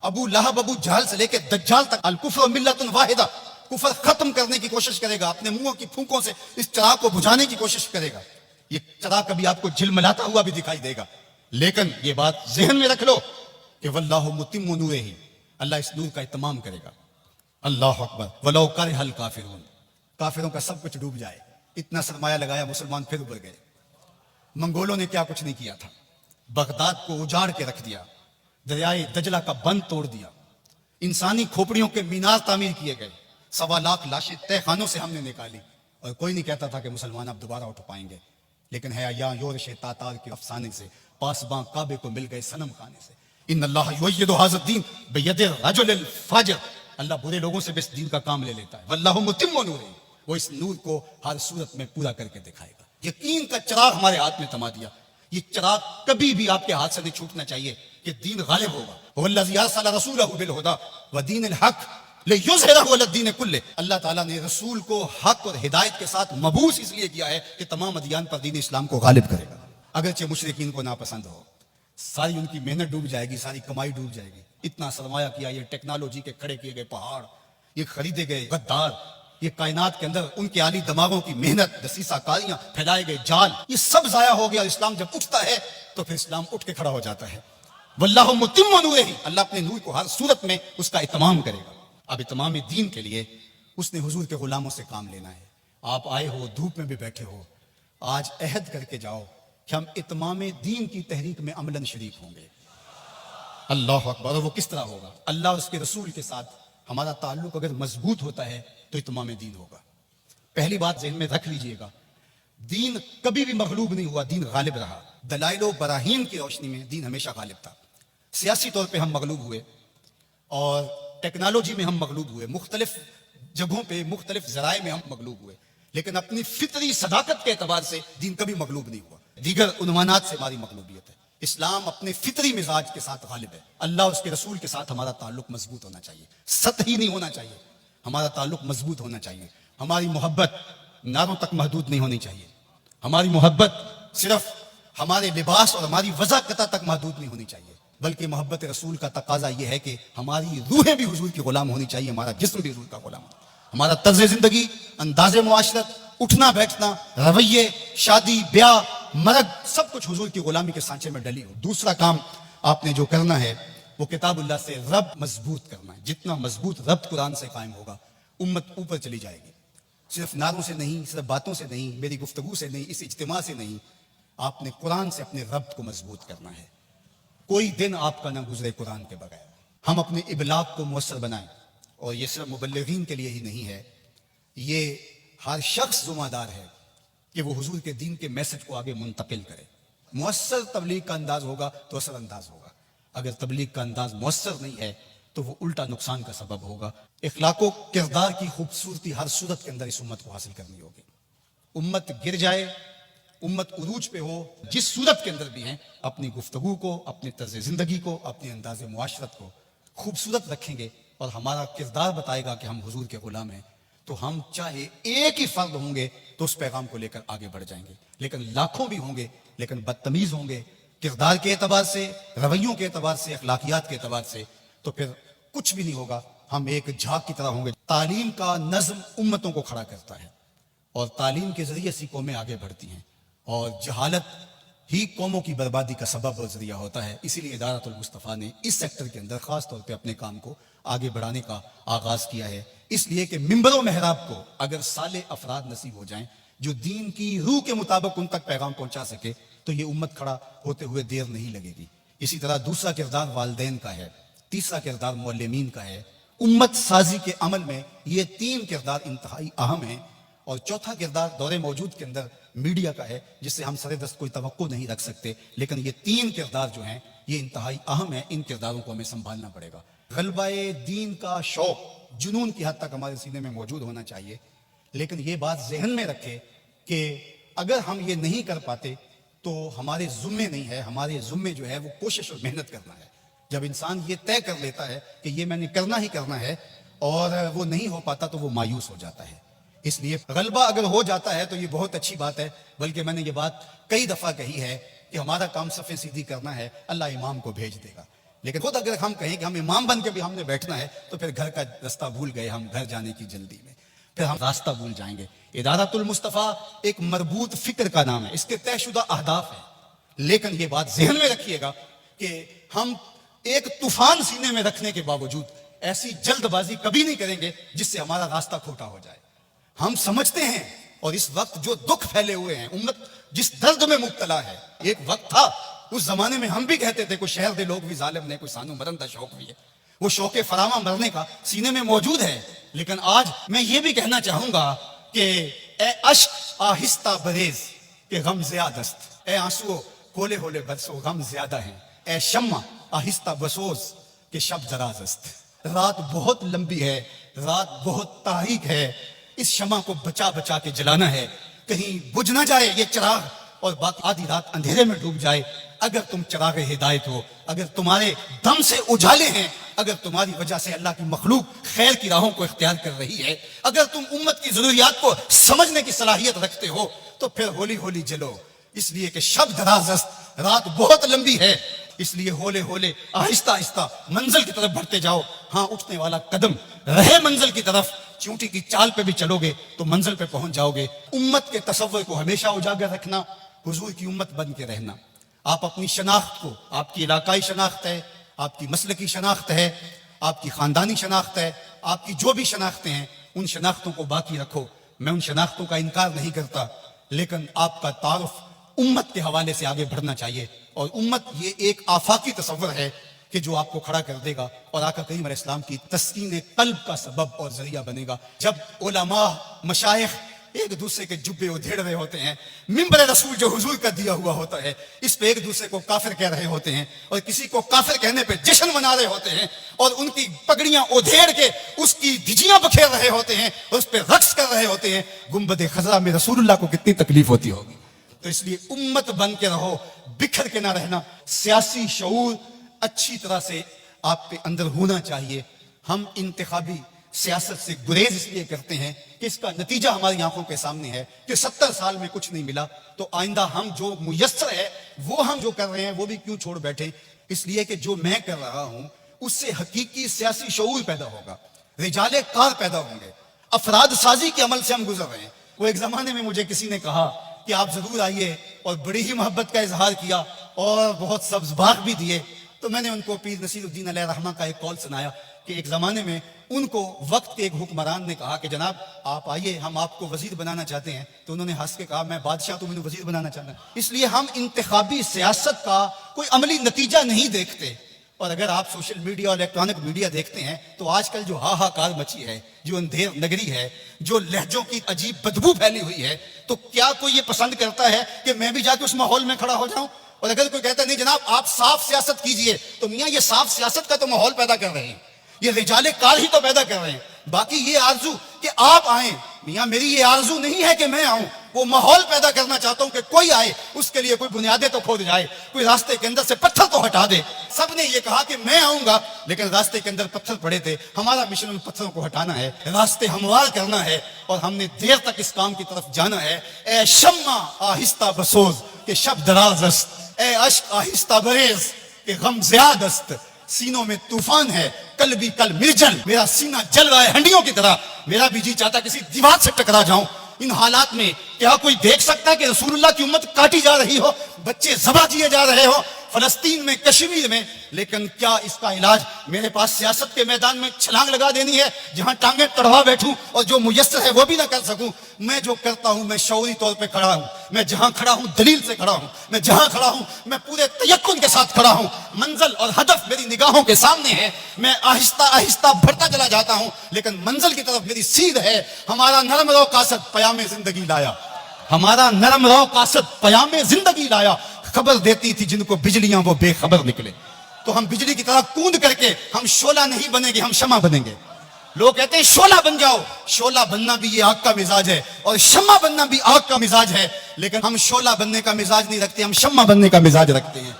ابو لہب ابو جہل سے لے کے دجال تک الکفر ملت واحدہ، کفر ختم کرنے کی کوشش کرے گا، اپنے منہوں کی پھونکوں سے اس چراغ کو بجھانے کی کوشش کرے گا۔ یہ چراغ کبھی آپ کو جھلملاتا ہوا بھی دکھائی دے گا، لیکن یہ بات ذہن میں رکھ لو کہ واللہ متم نورہ، اللہ اس نور کا اتمام کرے گا۔ اللہ اکبر، ولو کرہ الکافرون، کافروں کا سب کچھ ڈوب جائے، اتنا سرمایہ لگایا، مسلمان پھر ابھر گئے۔ منگولوں نے کیا کچھ نہیں کیا تھا، بغداد کو اجاڑ کے رکھ دیا، دریائے دجلہ کا بند توڑ دیا، انسانی کھوپڑیوں کے مینار تعمیر کیے گئے، 1.25 لاکھ لاشیں تہ خانوں سے ہم نے نکالی، اور کوئی نہیں کہتا تھا کہ مسلمان اب دوبارہ اٹھ پائیں گے۔ لیکن ہے یا یورش تاتار کے افسانے سے، پاسباں کعبے کو مل گئے صنم خانے سے۔ ان اللہ یؤید ھذا الدین بید الرجل الفاجر، اللہ برے لوگوں سے بھی اس دین کا کام لے لیتا ہے۔ واللہ متم نورہ، وہ اس نور کو ہر صورت میں پورا کر کے دکھائے گا۔ یقین کا چراغ ہمارے ہاتھ میں تما دیا، یہ چراغ کبھی بھی آپ کے ہاتھ سے نہیں چھوٹنا چاہیے کہ دین غالب ہوگا۔ والذی ارسل رسولہ بالہدی ودین الحق لیظہرہ علی الدین کلہ، اللہ تعالیٰ نے رسول کو حق اور ہدایت کے ساتھ مبعوث اس لیے کیا ہے کہ تمام ادیان پر دین اسلام کو غالب کرے گا، اگرچہ مشرکین کو ناپسند ہو۔ ساری ان کی محنت ڈوب جائے گی، ساری کمائی ڈوب جائے گی، اتنا سرمایہ کیا، یہ ٹیکنالوجی کے کھڑے کیے گئے پہاڑ، یہ خریدے گئے غدار، یہ کائنات کے اندر ان کے عالی دماغوں کی محنت، دسیسہ کاریاں، پھیلائے گئے جال، یہ سب ضائع ہو گیا۔ اسلام جب اٹھتا ہے تو پھر اسلام اٹھ کے کھڑا ہو جاتا ہے۔ واللہ متم نورہ، اللہ اپنے نور کو ہر صورت میں اس کا اتمام کرے گا۔ اب اتمام دین کے لیے اس نے حضور کے غلاموں سے کام لینا ہے۔ آپ آئے ہو، دھوپ میں بھی بیٹھے ہو، آج عہد کر کے جاؤ کہ ہم اتمام دین کی تحریک میں عملاً شریک ہوں گے۔ اللہ اکبر، اور وہ کس طرح ہوگا؟ اللہ اور اس کے رسول کے ساتھ ہمارا تعلق اگر مضبوط ہوتا ہے تو اتمام دین ہوگا۔ پہلی بات ذہن میں رکھ لیجئے گا، دین کبھی بھی مغلوب نہیں ہوا، دین غالب رہا۔ دلائل و براہین کی روشنی میں دین ہمیشہ غالب تھا۔ سیاسی طور پہ ہم مغلوب ہوئے اور ٹیکنالوجی میں ہم مغلوب ہوئے، مختلف جگہوں پہ مختلف ذرائع میں ہم مغلوب ہوئے، لیکن اپنی فطری صداقت کے اعتبار سے دین کبھی مغلوب نہیں ہوا۔ دیگر عنوانات سے ہماری مغلوبیت ہے، اسلام اپنے فطری مزاج کے ساتھ غالب ہے۔ اللہ اور اس کے رسول کے ساتھ ہمارا تعلق مضبوط ہونا چاہیے، سطحی نہیں ہونا چاہیے، ہمارا تعلق مضبوط ہونا چاہیے۔ ہماری محبت نعروں تک محدود نہیں ہونی چاہیے، ہماری محبت صرف ہمارے لباس اور ہماری وضاحت تک محدود نہیں ہونی چاہیے، بلکہ محبت رسول کا تقاضا یہ ہے کہ ہماری روحیں بھی حضور کی غلام ہونی چاہیے، ہمارا جسم بھی حضور کا غلام ہو، ہمارا طرز زندگی، انداز معاشرت، اٹھنا بیٹھنا، رویے، شادی بیاہ، مرگ، سب کچھ حضور کی غلامی کے سانچے میں ڈلی ہو۔ دوسرا کام آپ نے جو کرنا ہے وہ کتاب اللہ سے ربط مضبوط کرنا ہے۔ جتنا مضبوط ربط قرآن سے قائم ہوگا، امت اوپر چلی جائے گی، صرف نعروں سے نہیں، صرف باتوں سے نہیں، میری گفتگو سے نہیں، اس اجتماع سے نہیں، آپ نے قرآن سے اپنے ربط کو مضبوط کرنا ہے۔ کوئی دن آپ کا نہ گزرے قرآن کے بغیر۔ ہم اپنے ابلاغ کو مؤثر بنائیں، اور یہ صرف مبلغین کے لیے ہی نہیں ہے، یہ ہر شخص ذمہ دار ہے کہ وہ حضور کے دین کے میسج کو آگے منتقل کرے۔ مؤثر تبلیغ کا انداز ہوگا تو اثر انداز ہوگا، اگر تبلیغ کا انداز مؤثر نہیں ہے تو وہ الٹا نقصان کا سبب ہوگا۔ اخلاق و کردار کی خوبصورتی ہر صورت کے اندر اس امت کو حاصل کرنی ہوگی۔ امت گر جائے، امت عروج پہ ہو، جس صورت کے اندر بھی ہیں، اپنی گفتگو کو، اپنے طرز زندگی کو، اپنے انداز معاشرت کو خوبصورت رکھیں گے اور ہمارا کردار بتائے گا کہ ہم حضور کے غلام ہیں، تو ہم چاہے ایک ہی فرد ہوں گے تو اس پیغام کو لے کر آگے بڑھ جائیں گے، لیکن لاکھوں بھی ہوں گے لیکن بدتمیز ہوں گے کردار کے اعتبار سے، رویوں کے اعتبار سے، اخلاقیات کے اعتبار سے، تو پھر کچھ بھی نہیں ہوگا، ہم ایک جھاگ کی طرح ہوں گے۔ تعلیم کا نظم امتوں کو کھڑا کرتا ہے، اور تعلیم کے ذریعے سے قومیں آگے بڑھتی ہیں، اور جہالت ہی قوموں کی بربادی کا سبب اور ذریعہ ہوتا ہے۔ اسی لیے ادارۃ المصطفیٰ نے اس سیکٹر کے اندر خاص طور پہ اپنے کام کو آگے بڑھانے کا آغاز کیا ہے، اس لیے کہ منبر و محراب کو اگر صالح افراد نصیب ہو جائیں جو دین کی روح کے مطابق ان تک پیغام پہنچا سکے تو یہ امت کھڑا ہوتے ہوئے دیر نہیں لگے گی۔ اسی طرح دوسرا کردار والدین کا ہے، تیسرا کردار معلمین کا ہے۔ امت سازی کے عمل میں یہ تین کردار انتہائی اہم ہیں، اور چوتھا کردار دور موجود کے اندر میڈیا کا ہے، جس سے ہم سر دست کوئی توقع نہیں رکھ سکتے، لیکن یہ تین کردار جو ہیں یہ انتہائی اہم ہیں، ان کرداروں کو ہمیں سنبھالنا پڑے گا۔ غلبہ دین کا شوق جنون کی حد تک ہمارے سینے میں موجود ہونا چاہیے، لیکن یہ بات ذہن میں رکھے کہ اگر ہم یہ نہیں کر پاتے تو ہمارے ذمے نہیں ہے، ہمارے ذمے جو ہے وہ کوشش اور محنت کرنا ہے۔ جب انسان یہ طے کر لیتا ہے کہ یہ میں نے کرنا ہی کرنا ہے اور وہ نہیں ہو پاتا تو وہ مایوس ہو جاتا ہے۔ اس لیے غلبہ اگر ہو جاتا ہے تو یہ بہت اچھی بات ہے، بلکہ میں نے یہ بات کئی دفعہ کہی ہے کہ ہمارا کام صفیں سیدھی کرنا ہے، اللہ امام کو بھیج دے گا، لیکن خود اگر ہم کہیں کہ ہم امام بن کے بھی ہم نے بیٹھنا ہے تو پھر گھر کا راستہ بھول گئے ہم گھر جانے کی جلدی میں، پھر ہم راستہ بھول جائیں گے۔ ادارۃ المصطفیٰ ایک مربوط فکر کا نام ہے، اس کے طے شدہ اہداف ہیں، لیکن یہ بات ذہن میں رکھیے گا کہ ہم ایک طوفان سینے میں رکھنے کے باوجود ایسی جلد بازی کبھی نہیں کریں گے جس سے ہمارا راستہ کھوٹا ہو جائے۔ ہم سمجھتے ہیں، اور اس وقت جو دکھ پھیلے ہوئے ہیں، امت جس درد میں مبتلا ہے، ایک وقت تھا اس زمانے میں ہم بھی کہتے تھے کوئی شہر دے لوگ بھی ظالم نے، کوئی سانو مرن دا شوق بھی ہے، وہ شوق فراواں مرنے کا سینے میں موجود ہے۔ لیکن آج میں یہ بھی کہنا چاہوں گا کہ اے اشک آہستہ بریز کہ غم زیادہ است، اے آنسو ہولے ہولے برسو غم زیادہ ہیں، اے شمع آہستہ بسوز کہ شب دراز است۔ رات بہت لمبی ہے، رات بہت تاریک ہے، اس شمع کو بچا بچا کے جلانا ہے، کہیں بجھ نہ جائے یہ چراغ اور باقی آدھی رات اندھیرے میں ڈوب جائے۔ اگر تم چراغ ہدایت ہو، اگر تمہارے دم سے اجالے ہیں، اگر تمہاری وجہ سے اللہ کی مخلوق خیر کی راہوں کو اختیار کر رہی ہے، اگر تم امت کی ضروریات کو سمجھنے کی صلاحیت رکھتے ہو تو پھر ہولی ہولی جلو، اس لیے کہ شب دراز است، رات بہت لمبی ہے، اس لیے ہولے ہولے آہستہ آہستہ منزل کی طرف بڑھتے جاؤ۔ ہاں اٹھنے والا قدم رہے منزل کی طرف، چونٹی کی چال پہ بھی چلو گے تو منزل پہ پہنچ جاؤ گے۔ امت کے تصور کو ہمیشہ اجاگر رکھنا، حضور کی امت بن کے رہنا۔ آپ اپنی شناخت کو، آپ کی علاقائی شناخت ہے، آپ کی مسلکی شناخت ہے، آپ کی خاندانی شناخت ہے، آپ کی جو بھی شناختیں ہیں ان شناختوں کو باقی رکھو۔ میں ان شناختوں کا انکار نہیں کرتا، لیکن آپ کا تعارف امت کے حوالے سے آگے بڑھنا چاہیے، اور امت یہ ایک آفاقی تصور ہے کہ جو آپ کو کھڑا کر دے گا اور آقا کریم علیہ السلام کی تسکین قلب کا سبب اور ذریعہ بنے گا۔ جب علماء مشائخ ایک دوسرے کے جبے ادھیڑ رہے ہوتے ہیں، منبر رسول جو حضور کا دیا ہوا ہوتا ہے اس پہ ایک دوسرے کو کافر کہہ رہے ہوتے ہیں، اور کسی کو کافر کہنے پہ جشن منا رہے ہوتے ہیں، اور ان کی پگڑیاں ادھیڑ کے اس کی دھجیاں بکھیر رہے ہوتے ہیں اور اس پہ رقص کر رہے ہوتے ہیں، گنبد خضرا میں رسول اللہ کو کتنی تکلیف ہوتی ہوگی۔ تو اس لیے امت بن کے رہو، بکھر کے نہ رہنا۔ سیاسی شعور اچھی طرح سے آپ کے اندر ہونا چاہیے۔ ہم انتخابی سیاست سے گریز اس لیے کرتے ہیں کہ اس کا نتیجہ ہماری آنکھوں کے سامنے ہے کہ 70 سال میں کچھ نہیں ملا، تو آئندہ ہم جو میسر ہے وہ ہم جو کر رہے ہیں وہ بھی کیوں چھوڑ بیٹھے۔ اس لیے کہ جو میں کر رہا ہوں اس سے حقیقی سیاسی شعور پیدا ہوگا، رجال کار پیدا ہوں گے، افراد سازی کے عمل سے ہم گزر رہے ہیں۔ وہ ایک زمانے میں مجھے کسی نے کہا کہ آپ ضرور آئیے، اور بڑی ہی محبت کا اظہار کیا اور بہت سبز باغ بھی دیے۔ تو میں نے ان کو پیر نصیر الدین علیہ رحمہ کا ایک قول سنایا کہ ایک زمانے میں ان کو وقت کے ایک حکمران نے کہا کہ جناب آپ آئیے، ہم آپ کو وزیر بنانا چاہتے ہیں۔ تو انہوں نے ہنس کے کہا میں بادشاہ تو مجھے وزیر بنانا چاہتا ہوں۔ اس لیے ہم انتخابی سیاست کا کوئی عملی نتیجہ نہیں دیکھتے۔ اور اگر آپ سوشل میڈیا اور الیکٹرانک میڈیا دیکھتے ہیں تو آج کل جو ہاہاکار مچی ہے، جو اندھیر نگری ہے، جو لہجوں کی عجیب بدبو پھیلی ہوئی ہے، تو کیا کوئی یہ پسند کرتا ہے کہ میں بھی جا کے اس ماحول میں کھڑا ہو جاؤں؟ اور اگر کوئی کہتا ہے نہیں جناب آپ صاف سیاست کیجئے، تو میاں یہ صاف سیاست کا تو ماحول پیدا کر رہے ہیں، یہ رجال کار ہی تو پیدا کر رہے ہیں۔ باقی یہ آرزو کہ آپ آئیں، میاں میری یہ آرزو نہیں ہے کہ میں آؤں، وہ ماحول پیدا کرنا چاہتا ہوں کہ کوئی آئے، اس کے لیے کوئی بنیادیں تو کھود جائے، کوئی راستے کے اندر سے پتھر تو ہٹا دے۔ سب نے یہ کہا کہ میں آؤں گا، لیکن راستے کے اندر پتھر پڑے تھے۔ ہمارا مشن ان پتھروں کو ہٹانا ہے، راستے ہموار کرنا ہے، اور ہم نے دیر تک اس کام کی طرف جانا ہے۔ اے شمع آہستہ بسوز کہ شب دراز است، اے اشک آہستہ بریز کہ غم زیاد است۔ سینوں میں طوفان ہے، کل بھی کل مرجل، میرا سینہ جل رہا ہے ہنڈیوں کی طرح، میرا بھی جی چاہتا کسی دیوار سے ٹکرا جاؤں۔ ان حالات میں کیا کوئی دیکھ سکتا ہے کہ رسول اللہ کی امت کاٹی جا رہی ہو، بچے ذبح کیے جا رہے ہو فلسطین میں، کشمیر میں؟ لیکن کیا اس کا علاج میرے پاس سیاست کے میدان میں چھلانگ لگا دینی ہے جہاں ٹانگیں تڑوا بیٹھوں اور جو میسر ہے وہ بھی نہ کر سکوں؟ میں جو کرتا ہوں میں شعوری طور پہ کھڑا ہوں، میں جہاں کھڑا ہوں دلیل سے کھڑا ہوں، میں جہاں کھڑا ہوں میں پورے تیقن کے ساتھ کھڑا ہوں، منزل اور ہدف میری نگاہوں کے سامنے ہے، میں آہستہ آہستہ بڑھتا چلا جاتا ہوں، لیکن منزل کی طرف میری سیدھ ہے۔ ہمارا نرم رو قاصد پیام زندگی لایا، ہمارا نرم رو قاصد پیام زندگی لایا، خبر دیتی تھی جن کو بجلیاں وہ بے خبر نکلے۔ تو ہم بجلی کی طرح کوند کر کے ہم شعلہ نہیں بنیں گے، ہم شمع بنیں گے۔ لوگ کہتے ہیں شعلہ بن جاؤ، شعلہ بننا بھی یہ آگ کا مزاج ہے اور شمع بننا بھی آگ کا مزاج ہے، لیکن ہم شعلہ بننے کا مزاج نہیں رکھتے، ہم شمع بننے کا مزاج رکھتے ہیں۔